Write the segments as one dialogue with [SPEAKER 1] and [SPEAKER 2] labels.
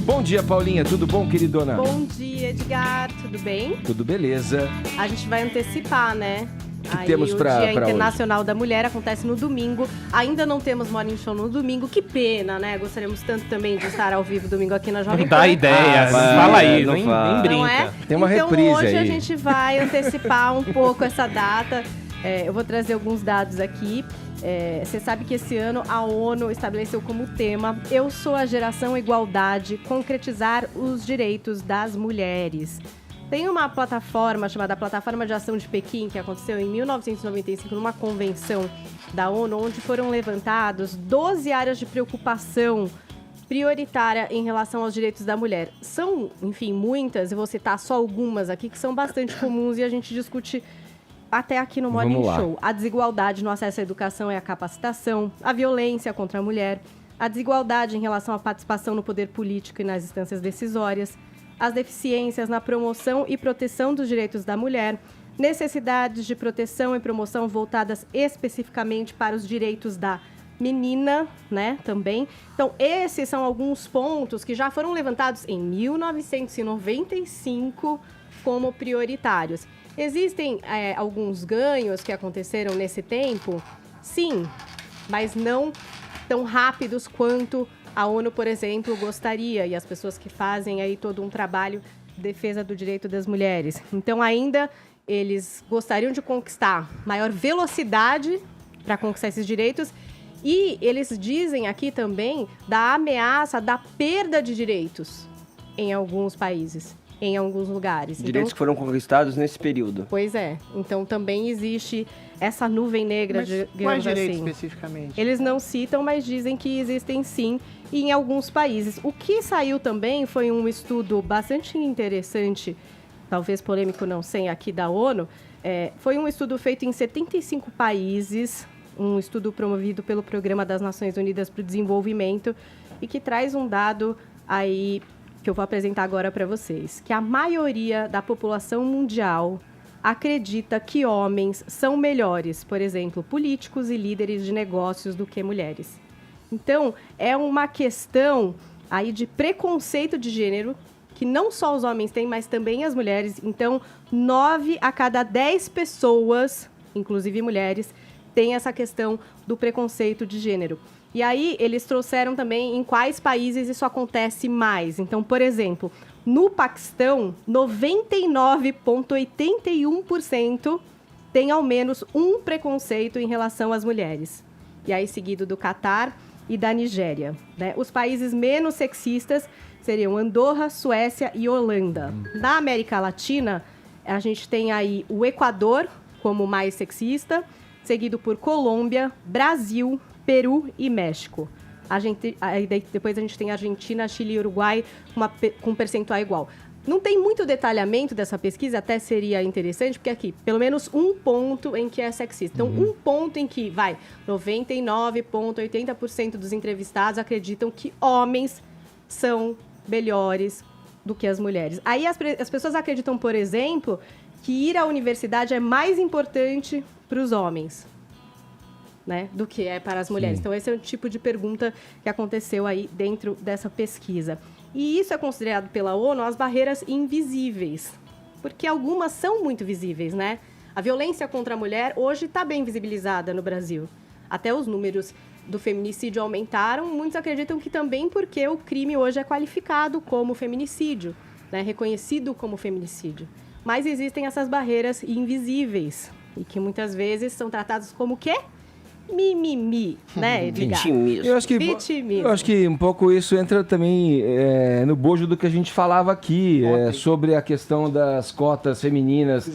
[SPEAKER 1] Bom dia, Paulinha. Tudo bom, queridona?
[SPEAKER 2] Bom dia, Edgar. Tudo bem?
[SPEAKER 1] Tudo beleza.
[SPEAKER 2] A gente vai antecipar, né?
[SPEAKER 1] O que temos pra
[SPEAKER 2] o Dia
[SPEAKER 1] hoje?
[SPEAKER 2] Internacional da Mulher acontece no domingo. Ainda não temos Morning Show no domingo. Que pena, né? Gostaríamos tanto também de estar ao vivo domingo aqui na Jovem
[SPEAKER 3] Não
[SPEAKER 2] Pan.
[SPEAKER 3] dá ideia. Fala aí, nem brinca.
[SPEAKER 2] Não é?
[SPEAKER 1] Tem uma
[SPEAKER 2] então,
[SPEAKER 1] reprise
[SPEAKER 2] hoje
[SPEAKER 1] aí.
[SPEAKER 2] a gente vai antecipar um pouco essa data. Eu vou trazer alguns dados aqui. Você sabe que esse ano a ONU estabeleceu como tema Eu sou a geração igualdade, concretizar os direitos das mulheres. Tem uma plataforma chamada Plataforma de Ação de Pequim, que aconteceu em 1995 numa convenção da ONU, onde foram levantados 12 áreas de preocupação prioritária em relação aos direitos da mulher. São, enfim, muitas, eu vou citar só algumas aqui, que são bastante comuns e a gente discute até aqui no Morning Show. A desigualdade no acesso à educação e à capacitação, a violência contra a mulher, a desigualdade em relação à participação no poder político e nas instâncias decisórias, as deficiências na promoção e proteção dos direitos da mulher, necessidades de proteção e promoção voltadas especificamente para os direitos da menina, né, também. Então, esses são alguns pontos que já foram levantados em 1995 como prioritários. Existem alguns ganhos que aconteceram nesse tempo? Sim, mas não tão rápidos quanto a ONU, por exemplo, gostaria, e as pessoas que fazem aí todo um trabalho de defesa do direito das mulheres. Então, ainda eles gostariam de conquistar maior velocidade para conquistar esses direitos, e eles dizem aqui também da ameaça da perda de direitos em alguns países, em alguns lugares.
[SPEAKER 4] Direitos que foram conquistados nesse período.
[SPEAKER 2] Pois é. Então, também existe essa nuvem negra,
[SPEAKER 5] Mas
[SPEAKER 2] digamos
[SPEAKER 5] quais direitos
[SPEAKER 2] assim.
[SPEAKER 5] especificamente?
[SPEAKER 2] Eles não citam, mas dizem que existem sim em alguns países. O que saiu também foi um estudo bastante interessante, talvez polêmico não sei, aqui da ONU. Foi um estudo feito em 75 países, um estudo promovido pelo Programa das Nações Unidas para o Desenvolvimento e que traz um dado aí que eu vou apresentar agora para vocês, que a maioria da população mundial acredita que homens são melhores, por exemplo, políticos e líderes de negócios do que mulheres. Então, é uma questão aí de preconceito de gênero, que não só os homens têm, mas também as mulheres. Então, 9 a cada 10 pessoas, inclusive mulheres, têm essa questão do preconceito de gênero. E aí, eles trouxeram também em quais países isso acontece mais. Então, por exemplo, no Paquistão, 99,81% tem ao menos um preconceito em relação às mulheres. E aí, seguido do Catar e da Nigéria, né? Os países menos sexistas seriam Andorra, Suécia e Holanda. Na América Latina, a gente tem aí o Equador como mais sexista, seguido por Colômbia, Brasil, Peru e México. Depois a gente tem Argentina, Chile e Uruguai com um percentual igual. Não tem muito detalhamento dessa pesquisa, até seria interessante, porque aqui, pelo menos um ponto em que é sexista. Então, um ponto em que, 99,80% dos entrevistados acreditam que homens são melhores do que as mulheres. Aí as pessoas acreditam, por exemplo, que ir à universidade é mais importante para os homens, né, do que é para as mulheres. Sim. Então, esse é o tipo de pergunta que aconteceu aí dentro dessa pesquisa. E isso é considerado pela ONU as barreiras invisíveis, porque algumas são muito visíveis, né? A violência contra a mulher hoje está bem visibilizada no Brasil. Até os números do feminicídio aumentaram. Muitos acreditam que também porque o crime hoje é qualificado como feminicídio, né, reconhecido como feminicídio. Mas existem essas barreiras invisíveis e que muitas vezes são tratadas como o quê? Mimimi, né, Edgar?
[SPEAKER 4] Vitimismo.
[SPEAKER 1] Eu acho que um pouco isso entra também no bojo do que a gente falava aqui, sobre a questão das cotas femininas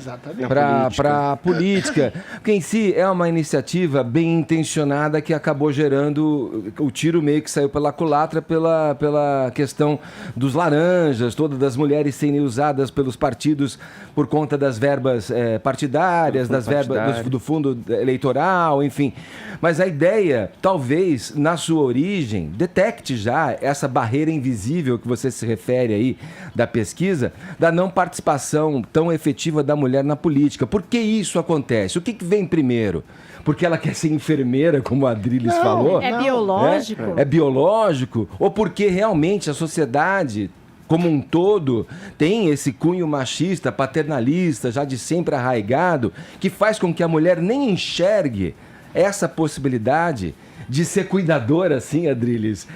[SPEAKER 1] para a política. Porque em si é uma iniciativa bem intencionada que acabou gerando o tiro meio que saiu pela culatra pela questão dos laranjas, todas das mulheres serem usadas pelos partidos por conta das verbas partidárias, das verbas do fundo eleitoral, enfim. Mas a ideia, talvez, na sua origem, detecte já essa barreira invisível que você se refere aí da pesquisa, da não participação tão efetiva da mulher na política. Por que isso acontece? O que vem primeiro? Porque ela quer ser enfermeira, como a Adriles falou?
[SPEAKER 2] É biológico?
[SPEAKER 1] É biológico? Ou porque realmente a sociedade como um todo tem esse cunho machista, paternalista, já de sempre arraigado, que faz com que a mulher nem enxergue essa possibilidade de ser cuidadora, assim, Adriles,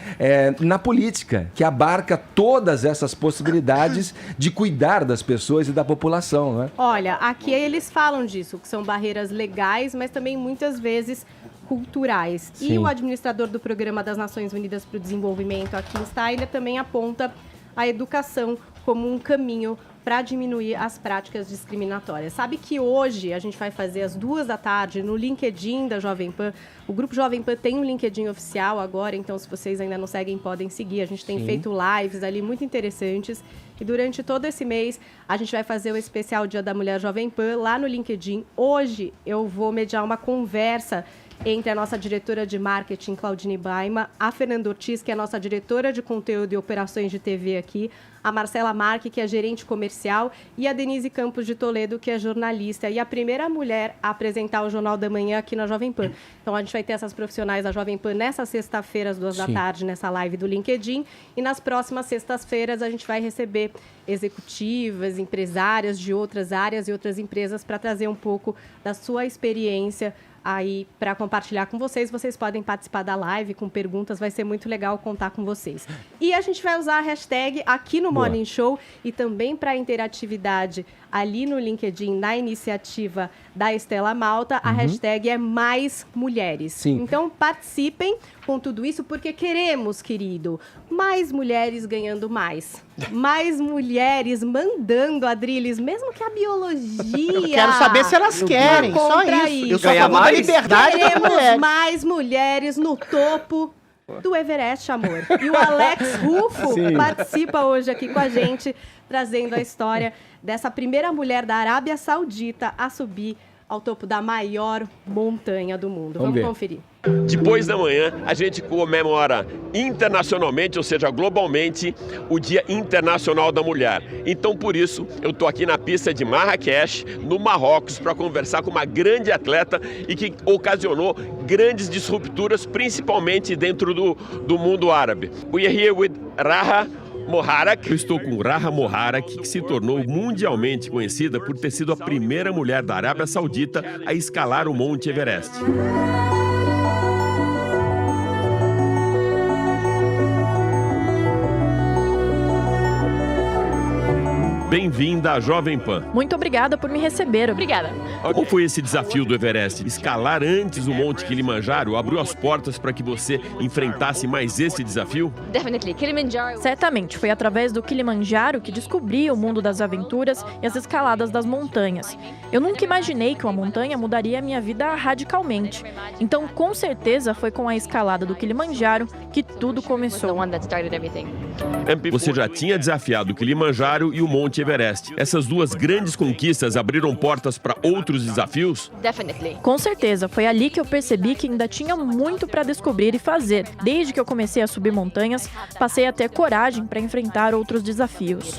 [SPEAKER 1] na política, que abarca todas essas possibilidades de cuidar das pessoas e da população, né?
[SPEAKER 2] Olha, aqui eles falam disso, que são barreiras legais, mas também muitas vezes culturais.
[SPEAKER 1] Sim.
[SPEAKER 2] E o administrador do Programa das Nações Unidas para o Desenvolvimento, aqui em Steiner, também aponta a educação como um caminho para diminuir as práticas discriminatórias. Sabe que hoje a gente vai fazer às 14h no LinkedIn da Jovem Pan. O Grupo Jovem Pan tem um LinkedIn oficial agora, então se vocês ainda não seguem, podem seguir. A gente tem feito lives ali muito interessantes. E durante todo esse mês, a gente vai fazer o especial Dia da Mulher Jovem Pan lá no LinkedIn. Hoje eu vou mediar uma conversa entre a nossa diretora de marketing, Claudine Baima, a Fernanda Ortiz, que é a nossa diretora de conteúdo e operações de TV aqui, a Marcela Marque, que é gerente comercial, e a Denise Campos de Toledo, que é jornalista e a primeira mulher a apresentar o Jornal da Manhã aqui na Jovem Pan. Então, a gente vai ter essas profissionais da Jovem Pan nessa sexta-feira, às 14h, nessa live do LinkedIn. E nas próximas sextas-feiras, a gente vai receber executivas, empresárias de outras áreas e outras empresas para trazer um pouco da sua experiência aí para compartilhar com vocês. Vocês podem participar da live com perguntas, vai ser muito legal contar com vocês. E a gente vai usar a hashtag aqui no Morning Show e também para interatividade ali no LinkedIn, na iniciativa da Estela Malta, a hashtag é Mais Mulheres.
[SPEAKER 1] Sim.
[SPEAKER 2] Então participem com tudo isso, porque queremos, querido, mais mulheres ganhando mais. Mais mulheres mandando, Adriles, mesmo que a biologia...
[SPEAKER 3] Eu quero saber se elas querem, só isso. Eu só
[SPEAKER 4] Ganhar
[SPEAKER 3] falo da
[SPEAKER 4] mais?
[SPEAKER 3] liberdade das
[SPEAKER 2] Queremos
[SPEAKER 3] mulheres.
[SPEAKER 2] mais mulheres no topo do Everest, amor. E o Alex Rufo participa hoje aqui com a gente, trazendo a história dessa primeira mulher da Arábia Saudita a subir ao topo da maior montanha do mundo. Vamos conferir.
[SPEAKER 5] Depois da manhã, a gente comemora internacionalmente, ou seja, globalmente, o Dia Internacional da Mulher. Então, por isso, eu estou aqui na pista de Marrakech, no Marrocos, para conversar com uma grande atleta e que ocasionou grandes disrupturas, principalmente dentro do mundo árabe. We are here with Raha Moharak. Eu estou com Raha Moharak, que se tornou mundialmente conhecida por ter sido a primeira mulher da Arábia Saudita a escalar o Monte Everest. Bem-vinda à Jovem Pan.
[SPEAKER 6] Muito obrigada por me receber. Obrigada.
[SPEAKER 5] Como foi esse desafio do Everest? Escalar antes o Monte Kilimanjaro abriu as portas para que você enfrentasse mais esse desafio?
[SPEAKER 6] Certamente, foi através do Kilimanjaro que descobri o mundo das aventuras e as escaladas das montanhas. Eu nunca imaginei que uma montanha mudaria a minha vida radicalmente. Então, com certeza, foi com a escalada do Kilimanjaro que tudo começou.
[SPEAKER 5] Você já tinha desafiado o Kilimanjaro e o Monte Everest. Essas duas grandes conquistas abriram portas para outros desafios?
[SPEAKER 6] Com certeza, foi ali que eu percebi que ainda tinha muito para descobrir e fazer. Desde que eu comecei a subir montanhas, passei a ter coragem para enfrentar outros desafios.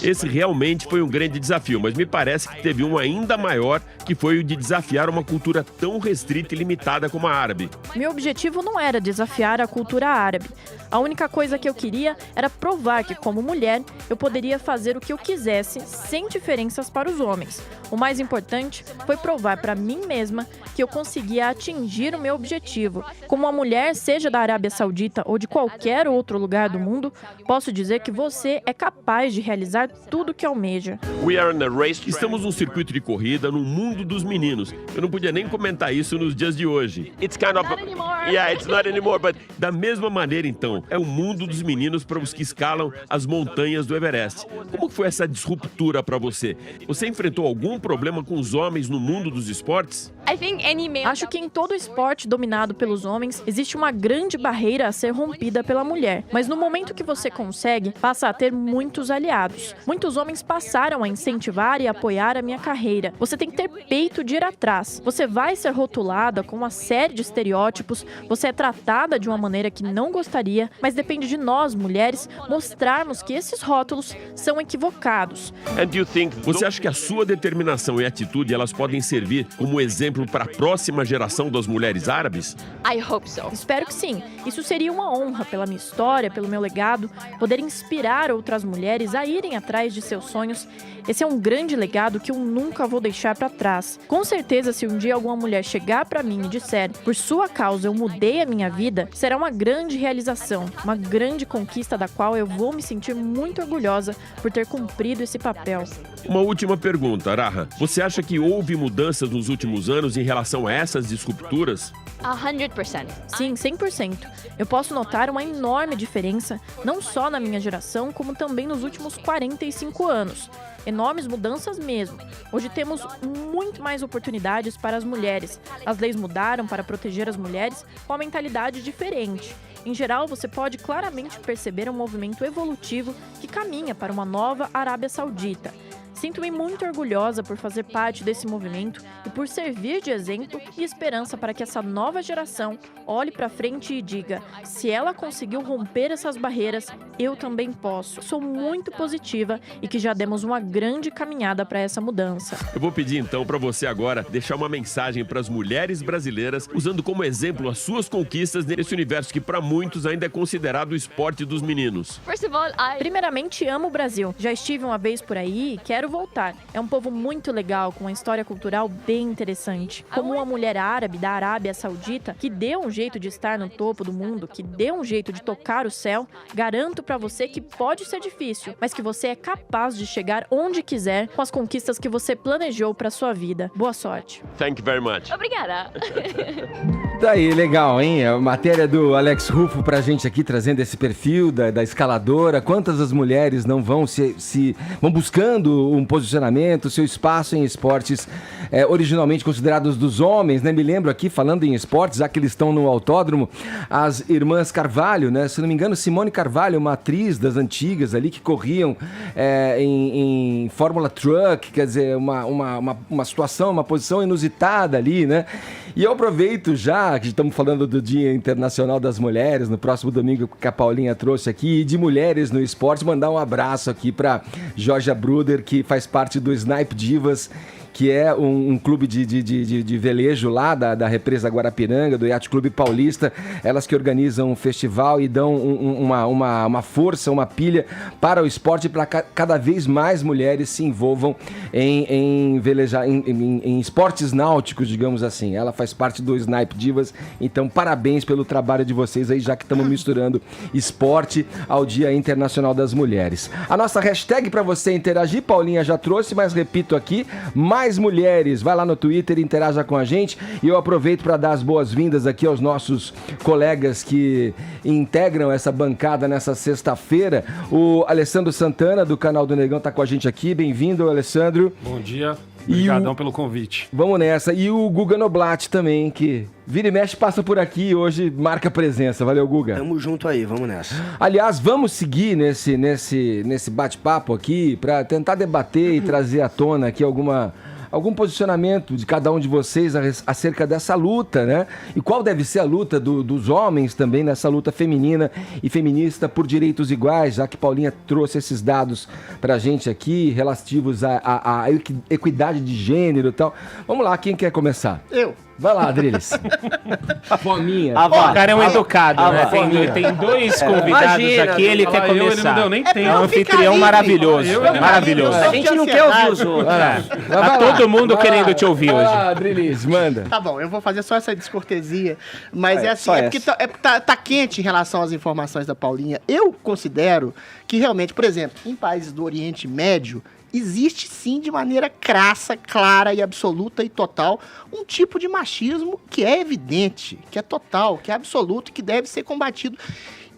[SPEAKER 5] Esse realmente foi um grande desafio, mas me parece que teve um ainda maior, que foi o de desafiar uma cultura tão restrita e limitada como a árabe.
[SPEAKER 6] Meu objetivo não era desafiar a cultura árabe. A única coisa que eu queria era provar que, como mulher, eu poderia fazer o que eu quisesse, sem diferenças para os homens. O mais importante foi provar para mim mesma que eu conseguia atingir o meu objetivo. Como uma mulher, seja da Arábia Saudita ou de qualquer outro lugar do mundo, posso dizer que você é capaz de realizar tudo o que almeja.
[SPEAKER 5] Estamos num circuito de corrida no mundo dos meninos. Eu não podia nem comentar isso nos dias de hoje. Da mesma maneira, então, é o mundo dos meninos para os que escalam as montanhas montanhas do Everest. Como foi essa disruptura para você? Você enfrentou algum problema com os homens no mundo dos esportes?
[SPEAKER 6] Acho que em todo esporte dominado pelos homens, existe uma grande barreira a ser rompida pela mulher. Mas no momento que você consegue, passa a ter muitos aliados. Muitos homens passaram a incentivar e apoiar a minha carreira. Você tem que ter peito de ir atrás. Você vai ser rotulada com uma série de estereótipos, você é tratada de uma maneira que não gostaria, mas depende de nós, mulheres, mostrarmos que esses rótulos são equivocados.
[SPEAKER 5] Você acha que a sua determinação e atitude elas podem servir como exemplo para a próxima geração das mulheres árabes?
[SPEAKER 6] Espero que sim. Isso seria uma honra pela minha história, pelo meu legado, poder inspirar outras mulheres a irem atrás de seus sonhos. Esse é um grande legado que eu nunca vou deixar para trás. Com certeza, se um dia alguma mulher chegar para mim e disser, por sua causa eu mudei a minha vida, será uma grande realização, uma grande conquista da qual eu vou me sentir muito orgulhosa por ter cumprido esse papel.
[SPEAKER 5] Uma última pergunta, Raha. Você acha que houve mudanças nos últimos anos em relação a essas disrupturas?
[SPEAKER 7] 100%.
[SPEAKER 6] Sim, 100%. Eu posso notar uma enorme diferença, não só na minha geração, como também nos últimos 45 anos. Enormes mudanças mesmo. Hoje temos muito mais oportunidades para as mulheres. As leis mudaram para proteger as mulheres com uma mentalidade diferente. Em geral, você pode claramente perceber um movimento evolutivo que caminha para uma nova Arábia Saudita. Sinto-me muito orgulhosa por fazer parte desse movimento e por servir de exemplo e esperança para que essa nova geração olhe para frente e diga: se ela conseguiu romper essas barreiras, eu também posso. Sou muito positiva e que já demos uma grande caminhada para essa mudança.
[SPEAKER 5] Eu vou pedir então para você agora deixar uma mensagem para as mulheres brasileiras, usando como exemplo as suas conquistas nesse universo que para muitos ainda é considerado o esporte dos meninos.
[SPEAKER 6] Primeiramente, amo o Brasil. Já estive uma vez por aí e quero voltar. É um povo muito legal, com uma história cultural bem interessante. Como uma mulher árabe da Arábia Saudita, que deu um jeito de estar no topo do mundo, que deu um jeito de tocar o céu, garanto pra você que pode ser difícil, mas que você é capaz de chegar onde quiser com as conquistas que você planejou pra sua vida. Boa sorte.
[SPEAKER 5] Thank you very much.
[SPEAKER 7] Obrigada.
[SPEAKER 1] Daí, legal, hein? A matéria do Alex Ruffo pra gente aqui, trazendo esse perfil da escaladora. Quantas as mulheres não vão vão buscando um posicionamento, seu espaço em esportes originalmente considerados dos homens, né? Me lembro aqui, falando em esportes, já que eles estão no autódromo, as irmãs Carvalho, né? Se não me engano, Simone Carvalho, uma atriz das antigas ali, que corriam em Fórmula Truck, quer dizer, uma situação, uma posição inusitada ali, né? E eu aproveito já, que estamos falando do Dia Internacional das Mulheres, no próximo domingo que a Paulinha trouxe aqui, e de mulheres no esporte, mandar um abraço aqui para Georgia Bruder, que faz parte do Snipe Divas, que é um clube de velejo lá da Represa Guarapiranga, do Yacht Clube Paulista. Elas que organizam um festival e dão uma força, uma pilha para o esporte, para cada vez mais mulheres se envolvam em velejar, em esportes náuticos, digamos assim. Ela faz parte do Snipe Divas, então parabéns pelo trabalho de vocês aí, já que estamos misturando esporte ao Dia Internacional das Mulheres. A nossa hashtag para você interagir, Paulinha já trouxe, mas repito aqui, mais mulheres, vai lá no Twitter, interaja com a gente, e eu aproveito para dar as boas-vindas aqui aos nossos colegas que integram essa bancada nessa sexta-feira. O Alessandro Santana, do canal do Negão, tá com a gente aqui. Bem-vindo, Alessandro.
[SPEAKER 8] Bom dia. Obrigadão pelo convite.
[SPEAKER 1] Vamos nessa. E o Guga Noblat também, que vira e mexe, passa por aqui e hoje marca presença. Valeu, Guga.
[SPEAKER 4] Tamo junto aí, vamos nessa.
[SPEAKER 1] Aliás, vamos seguir nesse bate-papo aqui para tentar debater e trazer à tona aqui algum posicionamento de cada um de vocês acerca dessa luta, né? E qual deve ser a luta dos homens também nessa luta feminina e feminista por direitos iguais, já que Paulinha trouxe esses dados pra gente aqui, relativos à equidade de gênero e tal. Vamos lá, quem quer começar?
[SPEAKER 3] Eu.
[SPEAKER 1] Vai lá, Adriles. Fominha.
[SPEAKER 3] O cara é um educado, né? Tem dois convidados aqui, ele quer começar.
[SPEAKER 8] Ele não deu nem tempo.
[SPEAKER 3] É um anfitrião maravilhoso. Maravilhoso.
[SPEAKER 4] A gente não quer ouvir os outros.
[SPEAKER 3] Tá todo mundo querendo te ouvir hoje.
[SPEAKER 1] Vai lá, Adriles, manda.
[SPEAKER 9] Tá bom, eu vou fazer só essa descortesia, mas é assim, porque tá quente em relação às informações da Paulinha. Eu considero que realmente, por exemplo, em países do Oriente Médio, existe sim, de maneira crassa, clara e absoluta e total, um tipo de machismo que é evidente, que é total, que é absoluto, que deve ser combatido.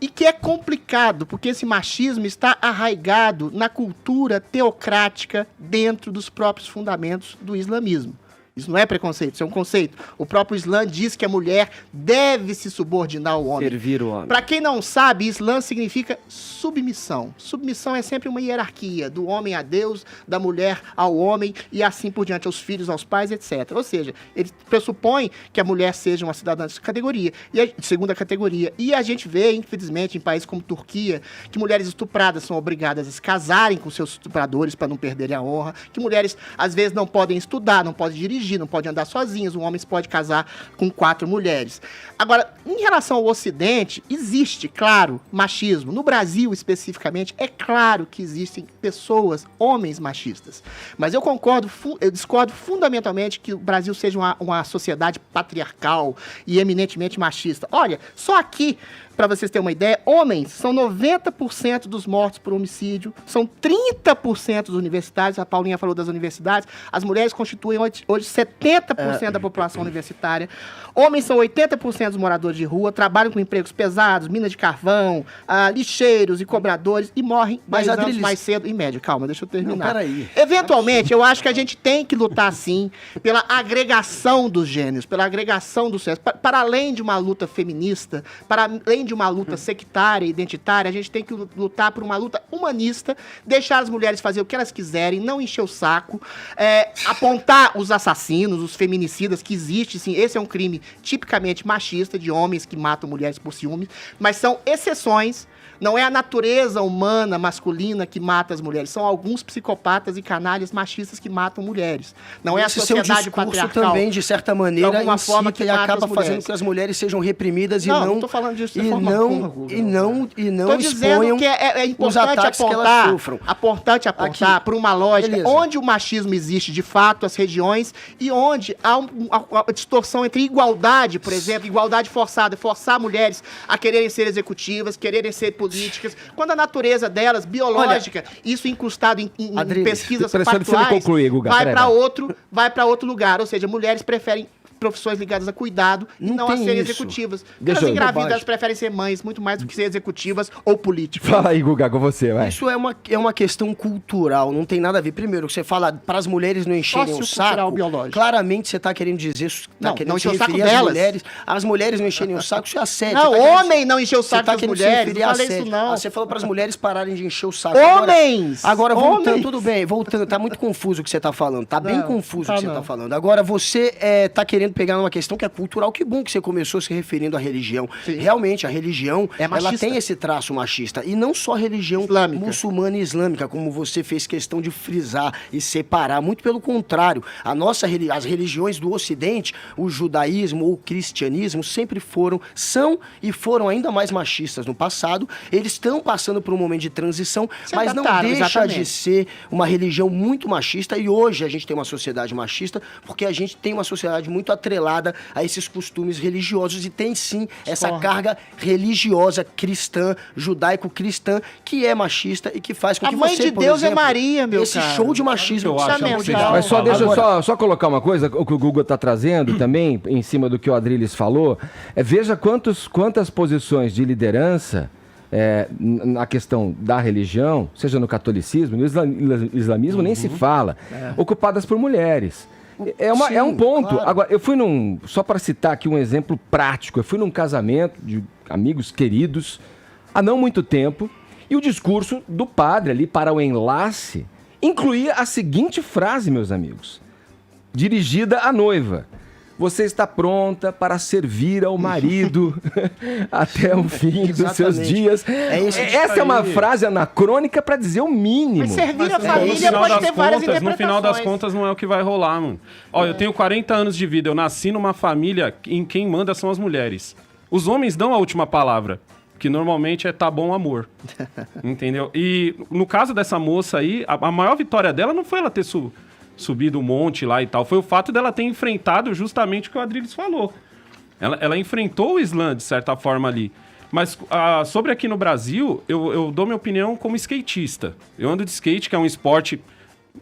[SPEAKER 9] e que é complicado, porque esse machismo está arraigado na cultura teocrática dentro dos próprios fundamentos do islamismo. Isso não é preconceito, isso é um conceito. O próprio Islã diz que a mulher deve se subordinar ao homem.
[SPEAKER 4] Servir o homem.
[SPEAKER 9] Para quem não sabe, Islã significa submissão. Submissão é sempre uma hierarquia, do homem a Deus, da mulher ao homem e assim por diante, aos filhos, aos pais, etc. Ou seja, ele pressupõe que a mulher seja uma cidadã de segunda categoria. E a gente vê, infelizmente, em países como Turquia, que mulheres estupradas são obrigadas a se casarem com seus estupradores para não perderem a honra, que mulheres, às vezes, não podem estudar, não podem dirigir, não pode andar sozinhos, um homem pode casar com 4 mulheres. Agora, em relação ao Ocidente, existe, claro, machismo. No Brasil, especificamente, é claro que existem pessoas, homens machistas. Mas eu discordo fundamentalmente que o Brasil seja uma sociedade patriarcal e eminentemente machista. Olha, só aqui, para vocês terem uma ideia, homens são 90% dos mortos por homicídio, são 30% dos universitários, a Paulinha falou das universidades, as mulheres constituem hoje 70% da população universitária, homens são 80% dos moradores de rua, trabalham com empregos pesados, minas de carvão, lixeiros e cobradores, e morrem 10 anos mais cedo, em média. Calma, deixa eu terminar.
[SPEAKER 4] Não, peraí.
[SPEAKER 9] Eventualmente, eu acho que a gente tem que lutar, sim, pela agregação dos gêneros, pela agregação dos sexos, para além de uma luta feminista, para além de uma luta sectária, identitária, a gente tem que lutar por uma luta humanista, deixar as mulheres fazer o que elas quiserem, não encher o saco, apontar os assassinos, os feminicidas, que existe, sim, esse é um crime tipicamente machista, de homens que matam mulheres por ciúmes, mas são exceções. Não é a natureza humana masculina que mata as mulheres, são alguns psicopatas e canalhas machistas que matam mulheres. Não é a sociedade patriarcal.
[SPEAKER 4] Também, de certa maneira,
[SPEAKER 9] de alguma forma que
[SPEAKER 4] acaba fazendo que as mulheres sejam reprimidas e não
[SPEAKER 9] estou falando disso de
[SPEAKER 4] forma não
[SPEAKER 9] dizendo que é importante apontar por uma lógica onde o machismo existe de fato, as regiões, e onde há uma distorção entre igualdade, por exemplo, igualdade forçada, forçar mulheres a quererem ser executivas, quererem ser políticas, quando a natureza delas, biológica, isso incrustado em pesquisas factuais, vai para outro lugar. Ou seja, mulheres preferem profissões ligadas a cuidado e não a serem executivas. Elas engravidam, elas preferem ser mães muito mais do que ser executivas ou políticas.
[SPEAKER 1] Fala aí, Guga, com você, vai.
[SPEAKER 4] Isso é uma questão cultural, não tem nada a ver. Primeiro, você fala para as mulheres não encherem o saco, claramente você está querendo dizer,
[SPEAKER 9] não encher o saco delas.
[SPEAKER 4] As mulheres não encherem o saco, isso é assédio.
[SPEAKER 9] Não, homem não encher o saco das mulheres,
[SPEAKER 4] não falei isso não. Você falou para as mulheres pararem de encher o saco.
[SPEAKER 9] Homens!
[SPEAKER 4] Agora voltando, tudo bem, tá muito confuso o que você está falando, tá bem confuso o que você está falando. Agora, você tá querendo pegar uma questão que é cultural, que bom que você começou se referindo à religião. Sim. Realmente, a religião, ela tem esse traço machista. E não só a religião muçulmana e islâmica, como você fez questão de frisar e separar. Muito pelo contrário. As religiões do Ocidente, o judaísmo ou o cristianismo, sempre são e foram ainda mais machistas no passado. Eles estão passando por um momento de transição, mas não deixa de ser uma religião muito machista. E hoje a gente tem uma sociedade machista porque a gente tem uma sociedade muito atrelada a esses costumes religiosos e tem sim essa carga religiosa cristã, judaico-cristã, que é machista e que faz com que
[SPEAKER 9] você, a mãe de Deus é Maria, meu
[SPEAKER 4] esse show de machismo
[SPEAKER 8] eu acho.
[SPEAKER 1] Mas só deixa eu só colocar uma coisa, o que o Google está trazendo também, em cima do que o Adriles falou, veja quantas posições de liderança na questão da religião, seja no catolicismo, no islamismo nem se fala, ocupadas por mulheres. É um ponto. Claro. Agora, eu fui só para citar aqui um exemplo prático, eu fui num casamento de amigos queridos, há não muito tempo, e o discurso do padre ali para o enlace incluía a seguinte frase, meus amigos, dirigida à noiva: você está pronta para servir ao marido até o fim dos seus dias. Essa é uma frase anacrônica para dizer o mínimo.
[SPEAKER 9] Mas servir a família pode ter várias interpretações.
[SPEAKER 8] No final das contas, não é o que vai rolar, mano. Eu tenho 40 anos de vida, eu nasci numa família em quem manda são as mulheres. Os homens dão a última palavra, que normalmente é tá bom amor. Entendeu? E no caso dessa moça aí, a maior vitória dela não foi ela ter subido um monte lá e tal, foi o fato dela ter enfrentado justamente o que o Adriles falou. Ela enfrentou o Islã, de certa forma, ali. Mas sobre aqui no Brasil, eu dou minha opinião como skatista. Eu ando de skate, que é um esporte,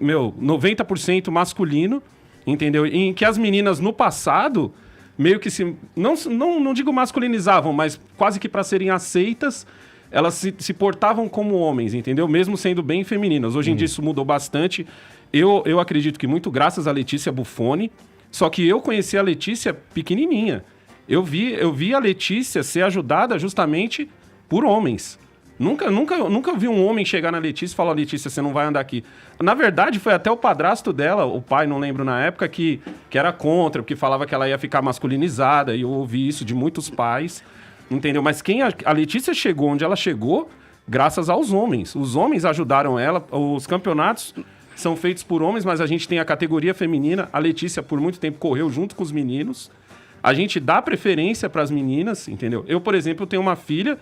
[SPEAKER 8] 90% masculino, entendeu? Em que as meninas, no passado, meio que não digo masculinizavam, mas quase que para serem aceitas, elas se portavam como homens, entendeu? Mesmo sendo bem femininas. Hoje em dia isso mudou bastante. Eu acredito que muito graças a Letícia Buffoni, só que eu conheci a Letícia pequenininha. Eu vi a Letícia ser ajudada justamente por homens. Nunca vi um homem chegar na Letícia e falar: Letícia, você não vai andar aqui. Na verdade, foi até o padrasto dela, o pai, não lembro na época, que era contra, porque falava que ela ia ficar masculinizada, e eu ouvi isso de muitos pais, entendeu? Mas a Letícia chegou onde ela chegou graças aos homens. Os homens ajudaram ela, os campeonatos são feitos por homens, mas a gente tem a categoria feminina. A Letícia, por muito tempo, correu junto com os meninos. A gente dá preferência para as meninas, entendeu? Eu, por exemplo, tenho uma filha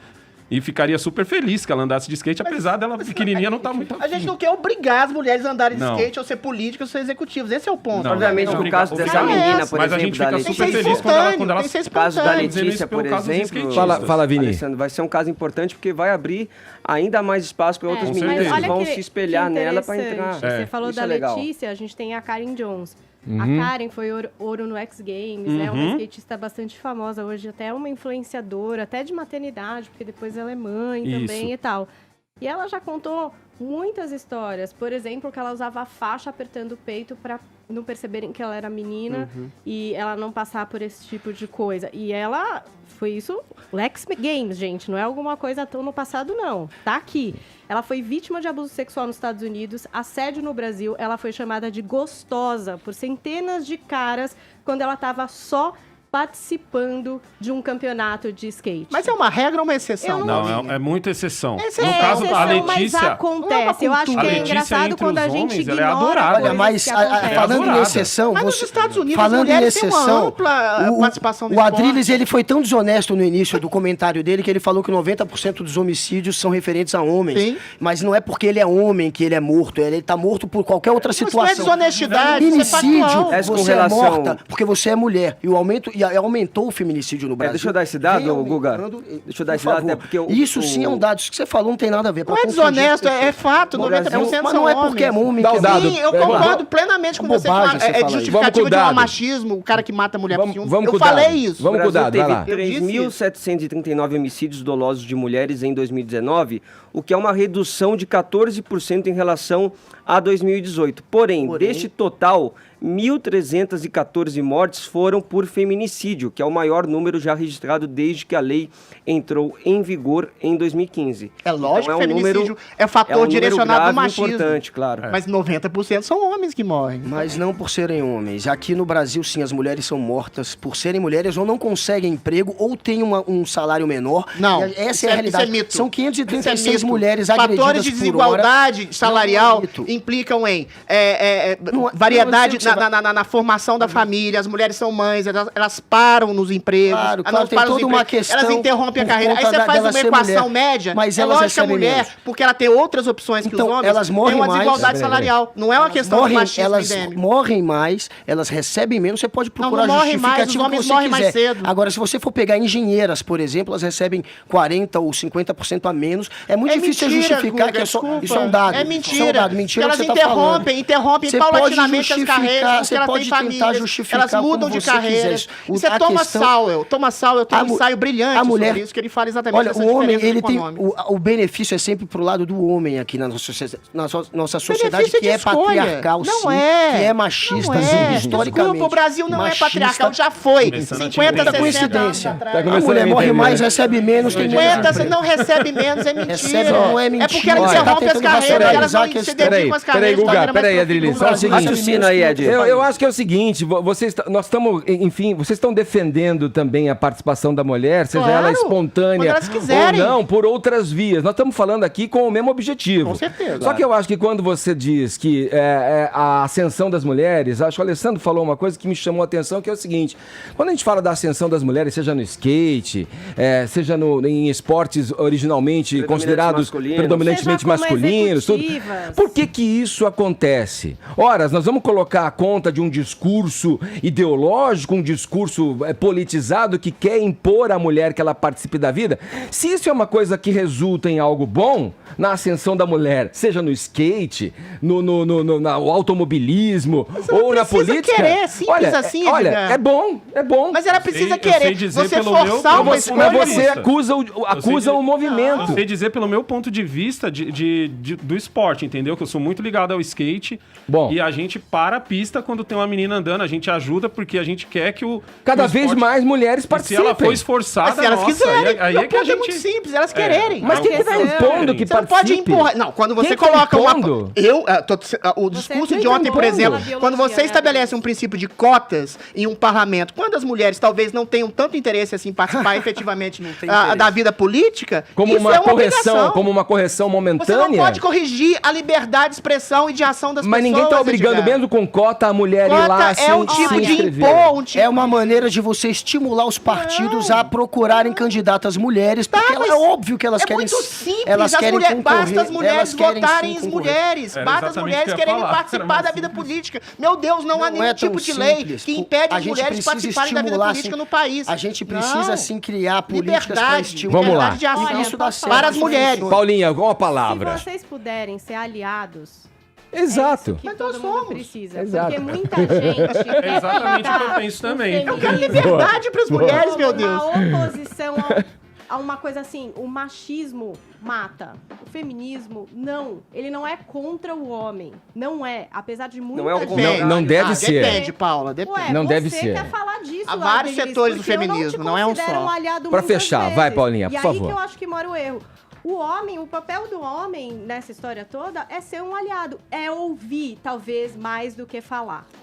[SPEAKER 8] e ficaria super feliz que ela andasse de skate, apesar dela pequenininha não estar muito afim.
[SPEAKER 9] A gente não quer obrigar as mulheres a andarem de skate, ou ser políticos, ou ser executivos. Esse é o ponto.
[SPEAKER 7] Obviamente, no caso dessa menina, por exemplo,
[SPEAKER 8] mas a gente fica super feliz quando ela...
[SPEAKER 7] No caso da Letícia, por exemplo...
[SPEAKER 1] Fala, Vini.
[SPEAKER 7] Alessandro, vai ser um caso importante, porque vai abrir ainda mais espaço para outras meninas que vão se espelhar nela para entrar.
[SPEAKER 2] Você falou da Letícia, a gente tem a Karen Jones. A Karen foi ouro no X Games, né? Uma skatista bastante famosa hoje, até uma influenciadora, até de maternidade, porque depois ela é mãe também e tal. E ela já contou muitas histórias. Por exemplo, que ela usava a faixa apertando o peito para não perceberem que ela era menina e ela não passar por esse tipo de coisa. E ela... Foi isso, o X Games, gente. Não é alguma coisa tão no passado, não. Tá aqui. Ela foi vítima de abuso sexual nos Estados Unidos, assédio no Brasil. Ela foi chamada de gostosa por centenas de caras quando ela estava só participando de um campeonato de skate.
[SPEAKER 9] Mas é uma regra ou uma exceção?
[SPEAKER 8] Não, é muita exceção.
[SPEAKER 2] No caso da Letícia... Mas acontece. Eu acho que é engraçado quando a gente ignora...
[SPEAKER 8] Ela é adorável.
[SPEAKER 4] Olha, mas falando em exceção...
[SPEAKER 9] Mas nos Estados Unidos,
[SPEAKER 4] falando em exceção,
[SPEAKER 9] participação do
[SPEAKER 4] o Adriles, ele foi tão desonesto no início do comentário dele que ele falou que 90% dos homicídios são referentes a homens. Sim. Mas não é porque ele é homem que ele é morto. Ele tá morto por qualquer outra situação.
[SPEAKER 9] Isso não é desonestidade,
[SPEAKER 4] Feminicídio, você é morta porque você é mulher. E o aumento... aumentou o feminicídio no Brasil.
[SPEAKER 7] Deixa eu dar esse dado, Guga. Deixa eu dar esse dado até porque...
[SPEAKER 4] Isso sim é um dado. Isso que você falou não tem nada a ver.
[SPEAKER 9] Não é desonesto, é fato. 90% são homens.
[SPEAKER 4] Mas não é porque é homem.
[SPEAKER 9] Sim, eu concordo plenamente com você. É justificativo de um machismo, o cara que mata a mulher por ciúme. Eu falei isso.
[SPEAKER 7] Vamos com o dado, vai lá. 3.739 homicídios dolosos de mulheres em 2019, o que é uma redução de 14% em relação a 2018. Porém, deste total... 1.314 mortes foram por feminicídio, que é o maior número já registrado desde que a lei entrou em vigor em 2015.
[SPEAKER 9] É lógico que feminicídio é fator direcionado do machismo.
[SPEAKER 7] Importante, claro.
[SPEAKER 9] Mas 90% são homens que morrem.
[SPEAKER 4] Mas não por serem homens. Aqui no Brasil, sim, as mulheres são mortas por serem mulheres ou não conseguem emprego ou têm um salário menor.
[SPEAKER 9] Não,
[SPEAKER 4] essa é a realidade.
[SPEAKER 9] Isso é mito.
[SPEAKER 4] São 536 mulheres agredidas por hora.
[SPEAKER 9] Fatores de desigualdade salarial implicam em variedade na formação da família. As mulheres são mães, elas param nos empregos.
[SPEAKER 4] Claro, tem toda uma questão.
[SPEAKER 9] Elas interrompem a carreira. Aí você faz uma equação média.
[SPEAKER 4] Mas
[SPEAKER 9] é lógico que a mulher, porque ela tem outras opções que os homens,
[SPEAKER 4] elas morrem
[SPEAKER 9] tem uma desigualdade salarial. Não é uma questão de machismo endêmico.
[SPEAKER 4] Morrem mais, elas recebem menos. Você pode procurar justificativa
[SPEAKER 9] os homens morrem mais cedo.
[SPEAKER 4] Agora, se você for pegar engenheiras, por exemplo, elas recebem 40% ou 50% a menos. É muito difícil justificar que isso é um dado.
[SPEAKER 9] É mentira.
[SPEAKER 4] Isso é um dado. Mentira
[SPEAKER 9] elas
[SPEAKER 4] que você
[SPEAKER 9] interrompem paulatinamente as carreiras, porque elas têm famílias, elas mudam de carreira. Isso é Thomas Sowell. Thomas Sowell tem um ensaio brilhante sobre isso, que ele fala exatamente
[SPEAKER 4] essa diferença. Olha, o homem, ele tem... O benefício é sempre pro lado do homem aqui na nossa sociedade, que é patriarcal, sim, que é machista, historicamente.
[SPEAKER 9] Desculpa, o Brasil não é patriarcal, já foi. 50, 60 anos atrás.
[SPEAKER 4] A mulher morre mais, recebe menos.
[SPEAKER 9] 50, você não recebe menos, é mentira.
[SPEAKER 4] Não é mentira.
[SPEAKER 9] É porque ela interrompe as carreiras, elas não se dedicam às carreiras.
[SPEAKER 1] Peraí, Adriles, só o seguinte. Eu acho que é o seguinte, vocês estão defendendo também a participação da mulher, seja ela espontânea ou não, por outras vias. Nós estamos falando aqui com o mesmo objetivo.
[SPEAKER 9] Com certeza.
[SPEAKER 1] Só que eu acho que quando você diz que a ascensão das mulheres, acho que o Alessandro falou uma coisa que me chamou a atenção, que é o seguinte, quando a gente fala da ascensão das mulheres, seja no skate, seja em esportes originalmente considerados predominantemente masculinos, tudo, por que isso acontece? Ora, nós vamos colocar a conta de um discurso ideológico, um discurso politizado que quer impor à mulher que ela participe da vida? Se isso é uma coisa que resulta em algo bom, na ascensão da mulher, seja no skate, no automobilismo ou na política...
[SPEAKER 9] Querer, simples assim,
[SPEAKER 1] olha, é bom.
[SPEAKER 9] Mas ela precisa querer. Você forçar uma escolha...
[SPEAKER 1] Mas você acusa o movimento.
[SPEAKER 8] Eu sei dizer pelo meu ponto de vista do esporte, entendeu? Que eu sou muito ligado ao skate.
[SPEAKER 1] Bom.
[SPEAKER 8] E a gente para a pista quando tem uma menina andando, a gente ajuda porque a gente quer que
[SPEAKER 1] cada vez mais mulheres participem.
[SPEAKER 8] Se ela for esforçada,
[SPEAKER 9] se elas quiserem.
[SPEAKER 8] Aí é que a gente...
[SPEAKER 9] é muito simples, elas quererem.
[SPEAKER 1] Mas quem que tá impondo que
[SPEAKER 9] você não pode empurrar. Não, quando você coloca uma... O discurso de ontem, por exemplo, quando você estabelece um princípio de cotas em um parlamento, quando as mulheres talvez não tenham tanto interesse assim em participar efetivamente da vida política,
[SPEAKER 1] como
[SPEAKER 9] isso
[SPEAKER 1] uma
[SPEAKER 9] é uma
[SPEAKER 1] correção,
[SPEAKER 9] obrigação.
[SPEAKER 1] como uma correção momentânea.
[SPEAKER 9] Você não pode corrigir a liberdade de expressão e de ação das pessoas.
[SPEAKER 1] Mas ninguém tá obrigando, mesmo com cota, a mulher ir lá
[SPEAKER 9] é um tipo de impor,
[SPEAKER 4] É uma maneira de você estimular os partidos a procurarem candidatas mulheres, porque é óbvio que elas querem...
[SPEAKER 9] É muito simples,
[SPEAKER 4] elas querem concorrer,
[SPEAKER 9] basta as mulheres votarem
[SPEAKER 4] sim
[SPEAKER 9] as mulheres, basta as mulheres quererem participar da vida política. Meu Deus, não há nenhum tipo de lei que impede as mulheres de participarem da vida política no país.
[SPEAKER 4] A gente precisa, sim, criar políticas para estimular.
[SPEAKER 1] Vamos lá.
[SPEAKER 9] De ação.
[SPEAKER 2] Olha,
[SPEAKER 4] Isso dá certo.
[SPEAKER 9] Para as mulheres.
[SPEAKER 1] Paulinha, alguma palavra?
[SPEAKER 2] Se vocês puderem ser aliados...
[SPEAKER 1] Exato.
[SPEAKER 2] É isso que todo mundo precisa.
[SPEAKER 1] Exato.
[SPEAKER 2] Porque muita gente...
[SPEAKER 8] É exatamente o que eu penso também.
[SPEAKER 9] Eu quero liberdade para as mulheres, meu Deus.
[SPEAKER 2] Uma oposição a uma coisa assim, o machismo mata. O feminismo, não. Ele não é contra o homem. Não é. Apesar de muita gente...
[SPEAKER 1] Não deve ser.
[SPEAKER 9] Depende, Paula, depende.
[SPEAKER 2] Ué,
[SPEAKER 1] não deve
[SPEAKER 2] você
[SPEAKER 1] ser.
[SPEAKER 2] quer falar disso,
[SPEAKER 9] Há vários
[SPEAKER 2] Adriles,
[SPEAKER 9] setores do
[SPEAKER 2] porque eu
[SPEAKER 9] feminismo, não é um só.
[SPEAKER 1] Pra fechar, vai, Paulinha, por favor.
[SPEAKER 2] E aí que eu acho que mora o erro. O homem, o papel do homem nessa história toda é ser um aliado. É ouvir, talvez, mais do que falar.